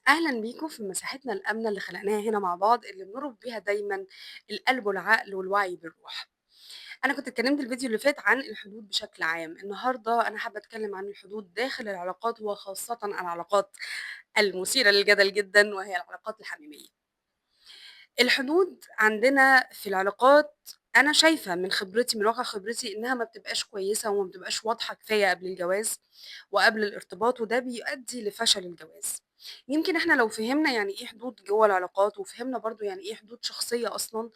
أهلا بيكم في مساحتنا الآمنة اللي خلقناها هنا مع بعض اللي بنربط بيها دايما القلب والعقل والوعي بالروح. أنا كنت اتكلمت الفيديو اللي فات عن الحدود بشكل عام. النهاردة أنا حابة أتكلم عن الحدود داخل العلاقات وخاصة العلاقات المثيرة للجدل جدا وهي العلاقات الحميمية. الحدود عندنا في العلاقات أنا شايفة من خبرتي من واقع خبرتي إنها ما بتبقاش كويسة وما بتبقاش واضحة كفاية قبل الجواز وقبل الارتباط، وده بيؤدي لفشل الجواز. يمكن إحنا لو فهمنا يعني إيه حدود جوه العلاقات وفهمنا برضو يعني إيه حدود شخصية أصلا،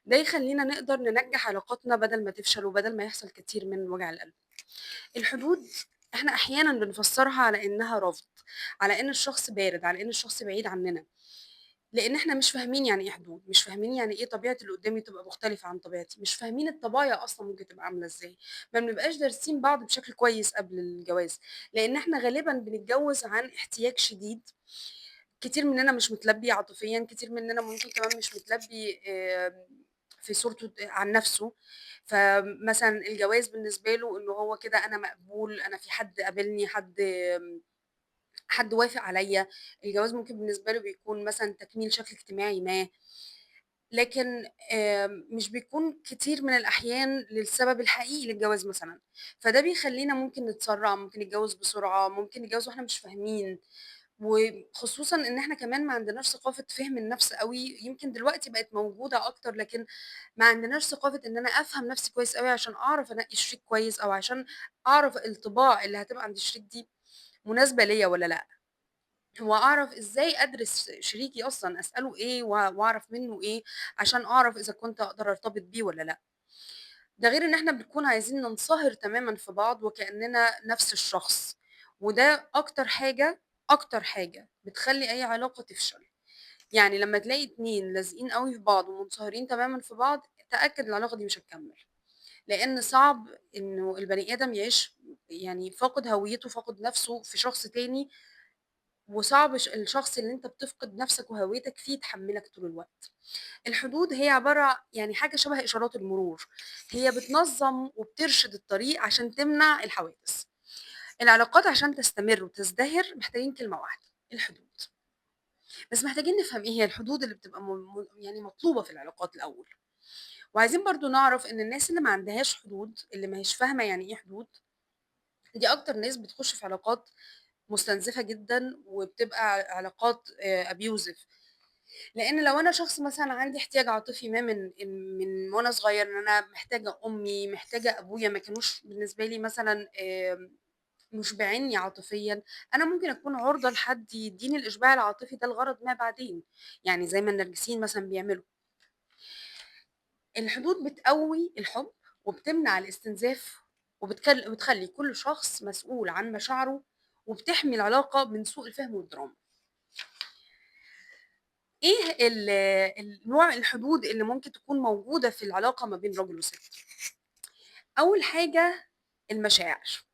ده يخلينا نقدر ننجح علاقاتنا بدل ما تفشل وبدل ما يحصل كتير من وجع القلب. الحدود إحنا أحيانا بنفسرها على إنها رفض، على إن الشخص بارد، على إن الشخص بعيد عننا، لإن إحنا مش فاهمين يعني إيه حدود، مش فاهمين يعني إيه طبيعة اللي قدّامي تبقى مختلفة عن طبيعتي، مش فاهمين الطبايع أصلًا ممكن تبقى عاملة إزاي، ما بنبقاش دارسين بعض بشكل كويس قبل الجواز، لإن إحنا غالبًا بنتجوّز عن احتياج شديد. كتير مننا مش متلبّي عاطفيًا، كتير مننا ممكن كمان مش متلبّي في صورته عن نَفْسه. فمثلًا الجواز بالنسبة له إنه هو كده أنا مقبول، أنا في حد قابلني، حد وافق عليَّ. الجواز ممكن بالنسبة له بيكون مثلًا تكميل شكل اجتماعي ما، لكن مش بيكون كتير من الأحيان للسبب الحقيقي للجواز مثلًا. فده بيخلّينا ممكن نتسرّع، ممكن نتجوّز بسرعة، ممكن نتجوّز وإحنا مش فاهمين، وخصوصًا إن إحنا كمان ما عندناش ثقافة فِهم النَفْس أوي. يمكن دلوقتي بقت موجودة أكتر، لكن ما عندناش ثقافة إن أنا أفهم نَفْسي كويس أوي عشان أعرف أنقّي شريك كويس، أو عشان أعرف الطباع اللي هتبقى عند الشريك دي مناسبة ليّا والّا لأ. وأعرف إزاي أدرس شريكي أصلًا، أسأله إيه وأعرف منّه إيه، عشان أعرف إذا كنت أقدر أرتبط بيه والّا لأ. ده غير إن إحنا بنكون عايزين ننصهر تمامًا في بعض وكأننا نفس الشخص، وده أكتر حاجة بتخلّي أي علاقة تفشل. يعني لمّا تلاقي 2 لازقين أوي في بعض ومنصهرين تمامًا في بعض، تأكد العلاقة دي مش هتكمّل، لإن صعب إنه البني آدم يعيش يعني فاقد هويته، فاقد نفسه في شخص تاني، وصعب الشخص اللي أنت بتفقد نَفْسك وهويتك فيه يتحمّلك طول الوقت. الحدود هي عبارة يعني حاجة شبه إشارات المرور، هي بتنظّم وبترشد الطريق عشان تمنع الحوادث. العلاقات عشان تستمر وتزدهر محتاجين كلمة واحدة، الحدود. بس محتاجين نفهم إيه هي الحدود اللي بتبقى يعني مطلوبة في العلاقات الأول. وعايزين برضه نعرف إن الناس اللي ما عندهاش حدود، اللي ما هيش فاهمة يعني إيه حدود، دي أكتر ناس بتخش في علاقات مستنزفة جدًا وبتبقى علاقات abusive. لإن لو أنا شخص مثلًا عندي احتياج عاطفي ما من وأنا صغير، إن أنا محتاجة أمي، محتاجة أبويا، ما كانوش بالنسبة لي مثلًا مُشبعينّي عاطفيًا، أنا ممكن أكون عُرضة لحد يدّيني الإشباع العاطفي ده لغرض ما بعدين، يعني زي ما النرجسيين مثلًا بيعملوا. الحدود بتقوي الحب وبتمنع الاستنزاف وبتخلّي كل شخص مسؤول عن مشاعره، وبتحمي العلاقة من سوء الفهم والدراما. إيه نوع الحدود اللي ممكن تكون موجودة في العلاقة ما بين راجل وست؟ أول حاجة المشاعر،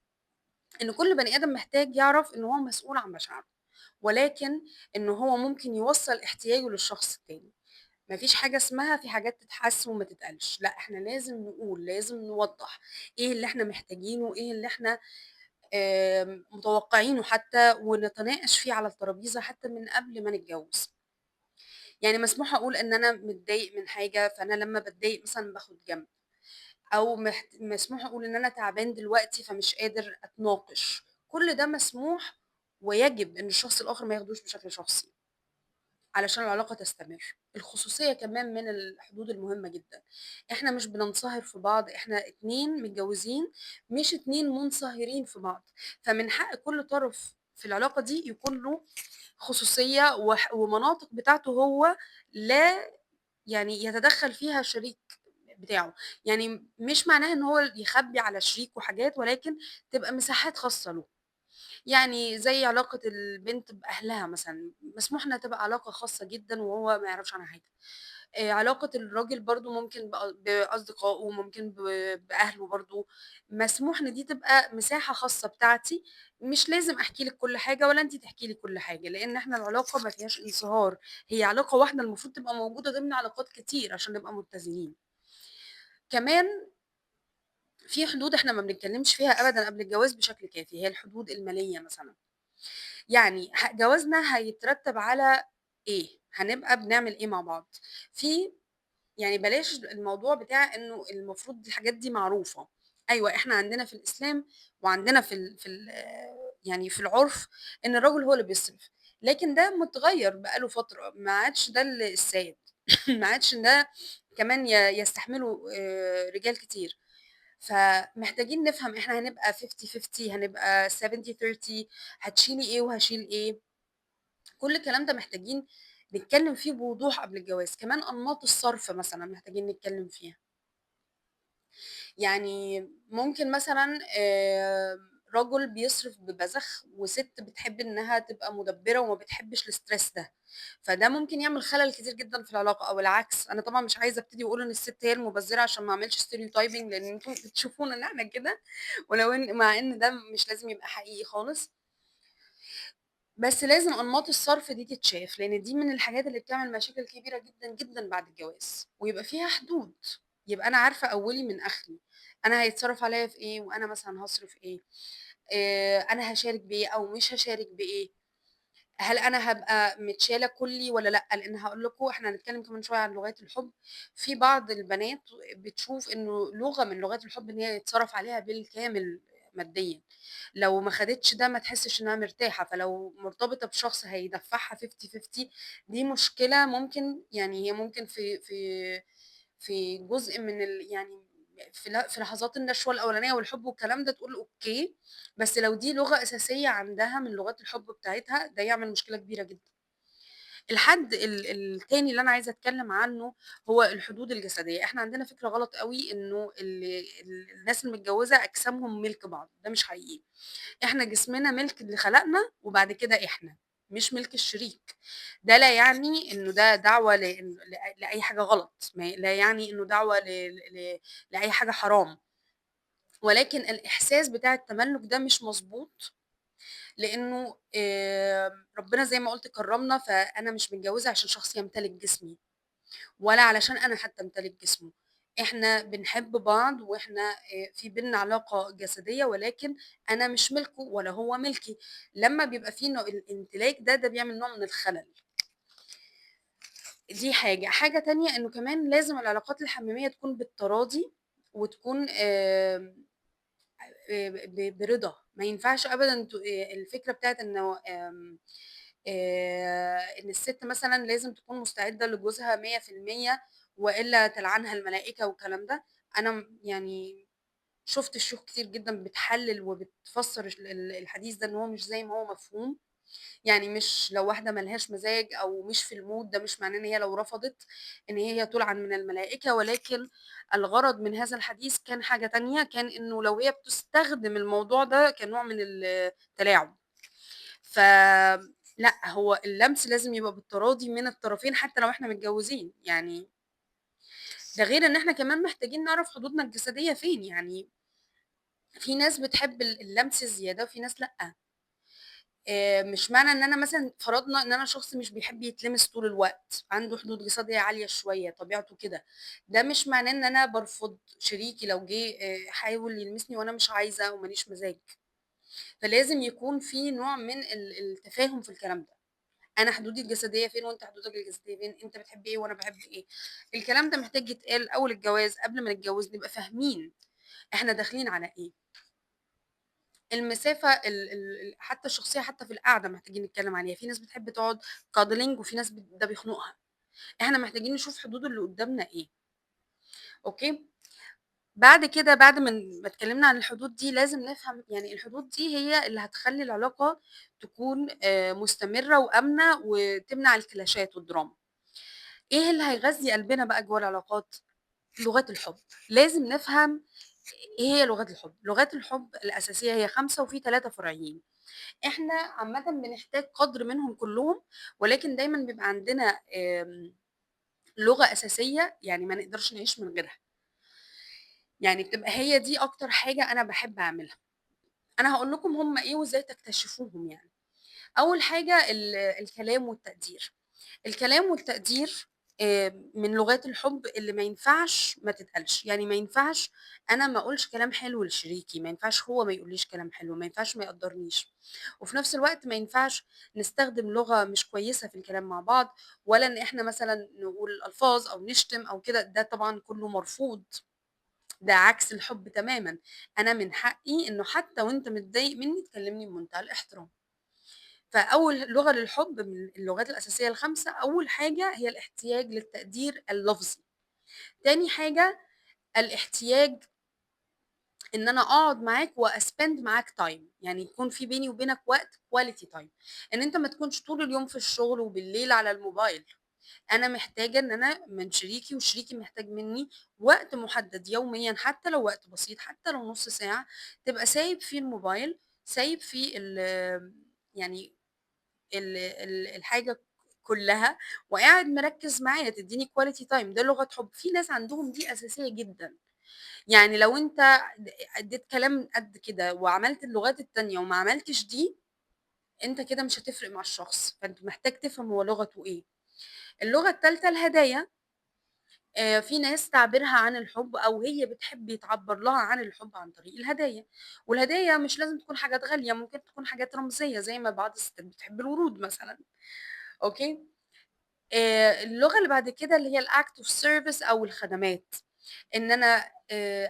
إن كل بني آدم محتاج يعرف إن هو مسؤول عن مشاعره، ولكن إن هو ممكن يوصّل احتياجه للشخص التاني. ما فيش حاجة اسمها في حاجات تتحس وما تتقالش، لأ إحنا لازم نقول، لازم نوضّح إيه اللي إحنا محتاجينه، إيه اللي إحنا متوقعينه حتى، ونتناقش فيه على الترابيزة حتى من قبل ما نتجوز. يعني مسموح أقول إن أنا متضايق من حاجة، فأنا لمّا باتضايق مثلًا باخد جنب، أو مسموح أقول إن أنا تعبان دلوقتي فمش قادر أتناقش. كل ده مسموح، ويجب إن الشخص الآخر ما ياخدوش بشكل شخصي، علشان العلاقة تستمر. الخصوصية كمان من الحدود المهمة جدًا. إحنا مش بننصهر في بعض، إحنا 2 متجوزين، مش 2 منصهرين في بعض. فمن حق كل طرف في العلاقة دي يكون له خصوصية ومناطق بتاعته هو، لا يعني يتدخّل فيها الشريك بتاعه. يعني مش معناها إن هو يخبّي على شريكه حاجات، ولكن تبقى مساحات خاصة له. يعني زي علاقة البنت بأهلها مثلًا، مسموح إنها تبقى علاقة خاصة جدًا وهو ما يعرفش عنها حاجة. علاقة الراجل برضه ممكن بأصدقائه، ممكن بأهله برضه، مسموح إن دي تبقى مساحة خاصة بتاعتي. مش لازم أحكي لِك كل حاجة ولا أنتِ تحكي لي كل حاجة، لإن إحنا العلاقة ما فيهاش انصهار، هي علاقة واحدة المفروض تبقى موجودة ضمن علاقات كتير عشان نبقى متزنين. كمان في حدود إحنا ما بنتكلمش فيها أبدًا قبل الجواز بشكل كافي، هي الحدود المالية مثلًا. يعني جوازنا هيترتب على إيه، هنبقى بنعمل إيه مع بعض. في يعني بلاش الموضوع بتاع إنه المفروض الحاجات دي معروفة. أيوه إحنا عندنا في الإسلام وعندنا في ال يعني في العُرف إن الراجل هو اللي بيصرف، لكن ده متغيّر بقى له فترة، ما عادش ده السائد. ما عادش ده كمان يستحمله رجال كتير. فمحتاجين نفهم إحنا هنبقى 50-50 هنبقى 70-30 هتشيلي إيه وهاشيل إيه. كل الكلام ده محتاجين نتكلم فيه بوضوح قبل الجواز. كمان أنماط الصرف مثلًا محتاجين نتكلم فيها. يعني ممكن مثلًا رجل بيصرف ببذخ وست بتحب إنها تبقى مُدبِّرة وما بتحبش الstress ده، فده ممكن يعمل خلل كتير جدًا في العلاقة أو العكس. أنا طبعًا مش عايزة أبتدي وأقول إن الست هي المُبذِّرة عشان ما أعملش stereotyping لإن أنتم بتشوفونا إن إحنا كده، ولو إن مع إن ده مش لازم يبقى حقيقي خالص. بس لازم أنماط الصرف دي تتشاف، لإن دي من الحاجات اللي بتعمل مشاكل كبيرة جدًا، جدًا بعد الجواز، ويبقى فيها حدود. يبقى أنا عارفة أولي من آخري، أنا هيتصرف عليَّ في إيه، وأنا مثلًا هاصرف إيه، أنا هاشارك بإيه أو مش هاشارك بإيه. هل أنا هابقى متشالة كُلّي والّا لأ؟ لإن هاقول لكم إحنا هنتكلم كمان شوية عن لغات الحب. في بعض البنات بتشوف إنه لغة من لغات الحب إن هي يتصرف عليها بالكامل ماديًا، لو ما خدتش ده ما تحسش إنها مرتاحة، فلو مرتبطة بشخص هيدفعها 50-50 دي مشكلة ممكن يعني هي ممكن في جزء من يعني في لحظات النشوة الأولانية والحب والكلام ده تقول أوكي، بس لو دي لغة أساسية عندها من لغات الحب بتاعتها ده يعمل مشكلة كبيرة جدًا. الحد التاني اللي أنا عايزة أتكلم عنه هو الحدود الجسدية. إحنا عندنا فكرة غلط أوي إنه الناس المتجوزة أجسامهم ملك بعض، ده مش حقيقي. إحنا جسمنا ملك اللي خلقنا وبعد كده إحنا، مش ملك الشريك. ده لا يعني إنه ده دعوة لأي حاجة غلط، لا يعني إنه دعوة لأي حاجة حرام، ولكن الإحساس بتاع التملُّك ده مش مضبوط. لإنه ربنا زي ما قُلت كرّمنا، فأنا مش متجوّزة عشان شخص يمتلك جسمي، ولا علشان أنا حتى أمتلك جسمه. إحنا بنحب بعض وإحنا في بيننا علاقة جسدية، ولكن أنا مش ملكه ولا هو ملكي. لمّا بيبقى في الامتلاك ده، ده بيعمل نوع من الخلل. دي حاجة. حاجة تانية إنه كمان لازم العلاقات الحميمية تكون بالتراضي وتكون برضا. ما ينفعش أبدًا الفكرة بتاعة إنه إن الست مثلًا لازم تكون مستعدة لجوزها 100% وإلا تلعنها الملائكة والكلام ده. أنا يعني شُفت شيوخ كتير جدًا بتحلِّل وبتفسّر الحديث ده إن هو مش زي ما هو مفهوم. يعني مش لو واحدة ما لهاش مزاج أو مش في الmood ده مش معناه إن هي لو رفضت إن هي تُلعن من الملائكة، ولكن الغرض من هذا الحديث كان حاجة تانية، كان إنه لو هي بتستخدم الموضوع ده كنوع من التلاعب. لأ، هو اللمس لازم يبقى بالتراضي من الطرفين حتى لو إحنا متجوزين. يعني ده غير إن إحنا كمان محتاجين نعرف حدودنا الجسدية فين. يعني في ناس بتحب اللمس الزيادة وفي ناس لأ. مش معنى إن أنا مثلًا فرضنا إن أنا شخص مش بيحب يتلمس طول الوقت، عنده حدود جسدية عالية شوية، طبيعته كده. ده مش معناه إن أنا بارفض شريكي لو جه حاول يلمسني وأنا مش عايزة وما ليش مزاج. فلازم يكون في نوع من التفاهم في الكلام ده. أنا حدودي الجسدية فين وأنت حدودك الجسدية فين، أنت بتحب إيه وأنا باحب إيه. الكلام ده محتاج يتقال أول الجواز قبل ما نتجوز نبقى فاهمين إحنا داخلين على إيه. المسافة حتى الشخصية حتى في القعدة محتاجين نتكلم عليها. في ناس بتحب تقعد cuddling وفي ناس ده بيخنقها. إحنا محتاجين نشوف حدود اللي قدامنا إيه. أوكي. بعد كده بعد ما اتكلمنا عن الحدود دي لازم نفهم يعني الحدود دي هي اللي هتخلي العلاقة تكون مستمرة وآمنة وتمنع الكلاشات والدراما. إيه اللي هيغذي قلبنا بقى جوه العلاقات؟ لغات الحب. لازم نفهم إيه هي لغات الحب. لغات الحب الأساسية هي 5 وفي 3 فرعيين. إحنا عامةً بنحتاج قدر منهم كلّهم، ولكن دايمًا بيبقى عندنا لغة أساسية يعني ما نقدرش نعيش من غيرها. يعني بتبقى هي دي أكتر حاجة أنا باحب أعملها. أنا هاقول لكم هم إيه وإزاي تكتشفوهم يعني. أول حاجة الكلام والتقدير. الكلام والتقدير من لغات الحب اللي ما ينفعش ما تتقالش، يعني ما ينفعش أنا ما أقولش كلام حلو لشريكي، ما ينفعش هو ما يقوليش كلام حلو، ما ينفعش ما يقدّرنيش، وفي نفس الوقت ما ينفعش نستخدم لغة مش كويسة في الكلام مع بعض، ولا إن إحنا مثلًا نقول ألفاظ أو نشتم أو كده، ده طبعًا كلّه مرفوض، ده عكس الحب تمامًا، أنا من حقي إنه حتى وأنت متضايق منّي تكلمني بمنتهى الاحترام. فأول لغة للحب من اللغات الأساسية ال5 أول حاجة هي الاحتياج للتقدير اللفظي، تاني حاجة الاحتياج إن أنا أقعد معاك وأspend معاك time، يعني يكون في بيني وبينك وقت quality time، إن أنت ما تكونش طول اليوم في الشغل وبالليل على الموبايل، أنا محتاجة إن أنا من شريكي وشريكي محتاج مني وقت محدد يوميًا حتى لو وقت بسيط، حتى لو نُص ساعة، تبقى سايب فيه الموبايل، سايب فيه يعني الحاجة كلّها وقاعد مركّز معايا، تدّيني quality time، ده لغة حُب. في ناس عندهم دي أساسية جدًا، يعني لو أنت ادّيت كلام قد كده وعملت اللغات التانية وما عملتش دي، أنت كده مش هتفرق مع الشخص، فأنت محتاج تفهم هو لغته إيه. اللغة التالتة الهدايا، في ناس تعبيرها عن الحُب أو هي بتحب يتعبّر لها عن الحُب عن طريق الهدايا، والهدايا مش لازم تكون حاجات غالية، ممكن تكون حاجات رمزية زي ما بعض الستات بتحب الورود مثلًا، أوكي؟ اللغة اللي بعد كده اللي هي الact of service أو الخدمات، إن أنا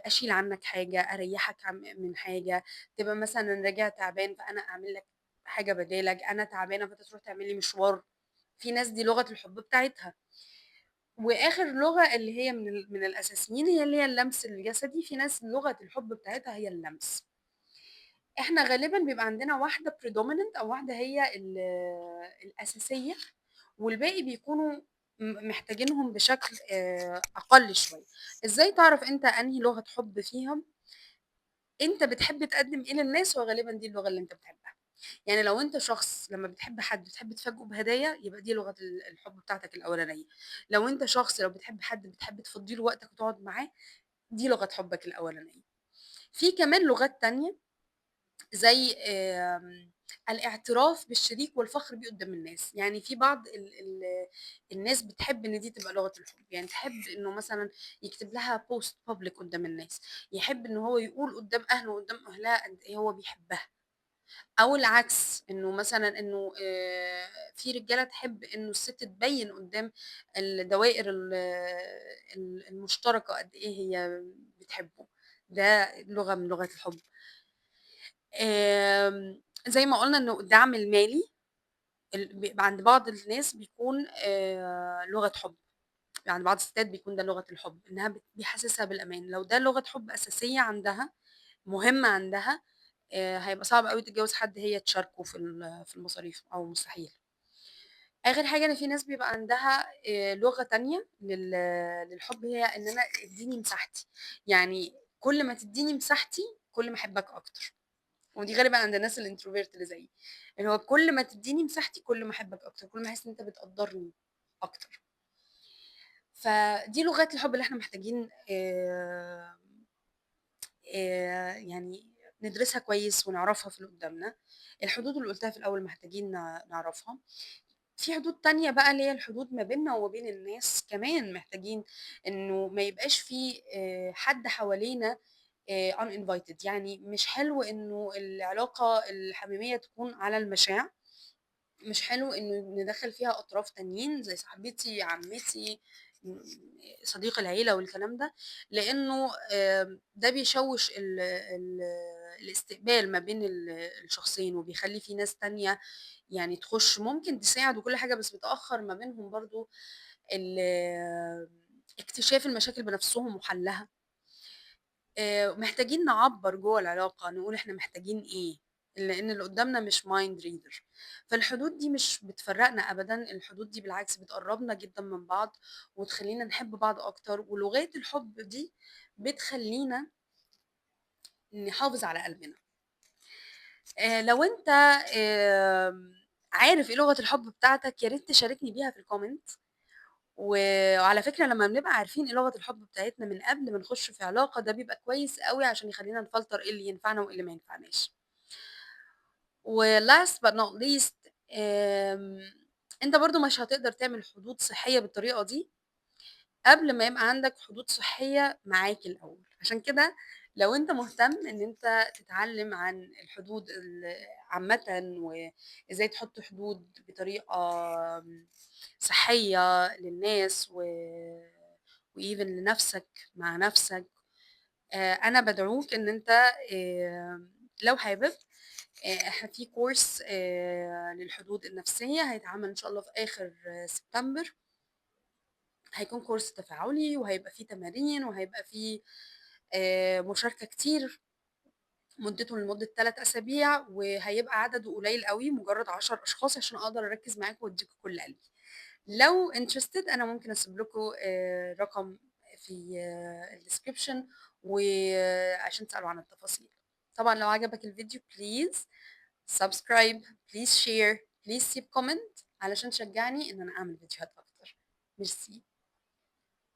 أشيل عنّك حاجة، أريّحك من حاجة، تبقى مثلًا راجع تعبان فأنا أعمل لك حاجة بدالك، أنا تعبانة فأنت تروح تعمل لي مشوار، في ناس دي لغة الحب بتاعتها. وآخر لغة اللي هي من الأساسيين هي اللي هي اللمس الجسدي، في ناس لغة الحب بتاعتها هي اللمس. إحنا غالبًا بيبقى عندنا واحدة predominant أو واحدة هي الأساسية، والباقي بيكونوا محتاجينهم بشكل أقل شوية. إزاي تعرف أنت أنهي لغة حُب فيهم؟ أنت بتحب تقدّم إيه للناس وغالبًا دي اللغة اللي أنت بتحبها. يعني لو أنت شخص لمّا بتحب حد بتحب تفاجئه بهدايا، يبقى دي لغة الحُب بتاعتك الأولانية. لو أنت شخص لو بتحب حد بتحب تفضّي له وقتك وتقعد معاه، دي لغة حُبك الأولانية. في كمان لغات تانية زي الاعتراف بالشريك والفخر بيه قدّام الناس، يعني في بعض الناس بتحب إن دي تبقى لغة الحب، يعني تحب إنه مثلًا يكتب لها post public قدّام الناس، يحب إن هو يقول قدّام أهله وقدّام أهلها قد إيه هو بيحبها، أو العكس إنه مثلًا إنه في رجالة تحب إنه الست تبيّن قدّام الدوائر المشتركة قد إيه هي بتحبه، ده لغة من لغات الحب. زي ما قُلنا إنه الدعم المالي عند بعض الناس بيكون لغة حُب، عند بعض الستات بيكون ده لغة الحُب، إنها بيحسّسها بالأمان، لو ده لغة حُب أساسية عندها، مهمة عندها، هيبقى صعب أوي تتجوّز حد هي تشاركه في المصاريف أو مستحيل. آخر حاجة إن في ناس بيبقى عندها لغة تانية للحُب هي إن أنا ادّيني مساحتي، يعني كل ما تدّيني مساحتي، كل ما أحبك أكتر. ودي غالبًا عند الناس الintrovert اللي زيي، اللي هو كل ما تدّيني مساحتي كل ما أحبك أكتر، كل ما أحس إن أنت بتقدّرني أكتر. فدي لغات الحب اللي إحنا محتاجين يعني ندرسها كويس ونعرفها في اللي قدّامنا. الحدود اللي قُلتها في الأول محتاجين نعرفها. في حدود تانية بقى اللي هي الحدود ما بيننا وما بين الناس كمان محتاجين إنه ما يبقاش في حد حوالينا uninvited، يعني مش حلو إنه العلاقة الحميمية تكون على المشاع، مش حلو إنه ندخّل فيها أطراف تانيين زي صاحبتي، عمتي، صديق العيلة والكلام ده، لإنه ده بيشوّش الاستقبال ما بين الشخصين، وبيخلّي في ناس تانية يعني تخُش ممكن تساعد وكل حاجة، بس بتأخّر ما بينهم برضه ال اكتشاف المشاكل بنفسهم وحلّها. محتاجين نعبّر جوّه العلاقة، نقول إحنا محتاجين إيه، لإن اللي قدّامنا مش mind reader. فالحدود دي مش بتفرّقنا أبدًا، الحدود دي بالعكس بتقرّبنا جدًا من بعض، وتخلّينا نحب بعض أكتر، ولغات الحب دي بتخلّينا نحافظ على قلبنا. لو أنت عارف إيه لغة الحب بتاعتك، يا ريت تشاركني بيها في الcomment. وعلى فكرة لمّا بنبقى عارفين إيه لغة الحب بتاعتنا من قبل ما نخش في علاقة، ده بيبقى كويس أوي عشان يخلّينا نفلتر إيه اللي ينفعنا وإيه اللي ما ينفعناش. وlast but not least، أنت برضه مش هتقدر تعمل حدود صحية بالطريقة دي قبل ما يبقى عندك حدود صحية معاك الأول. عشان كده لو أنت مهتم إن أنت تتعلم عن الحدود عامةً، وإزاي تحط حدود بطريقة صحية للناس وeven لنفسك مع نفسك، أنا بادعوك إن أنت لو حابب، إحنا في course للحدود النفسية هيتعمل إن شاء الله في آخر سبتمبر. هيكون كورس تفاعلي، وهيبقى فيه تمارين، وهيبقى فيه مشاركة كتير، مدته لمدة 3 أسابيع، وهيبقى عدده قليل أوي، مجرد 10 أشخاص عشان أقدر أركّز معاكم وأدّيكم كل قلبي. لو interested أنا ممكن أسيب لكم رقم في الdescription وعشان تسألوا عن التفاصيل. طبعًا لو عجبك الفيديو please subscribe، please share، please سيب comment علشان تشجعني إن أنا أعمل فيديوهات أكتر. ميرسي.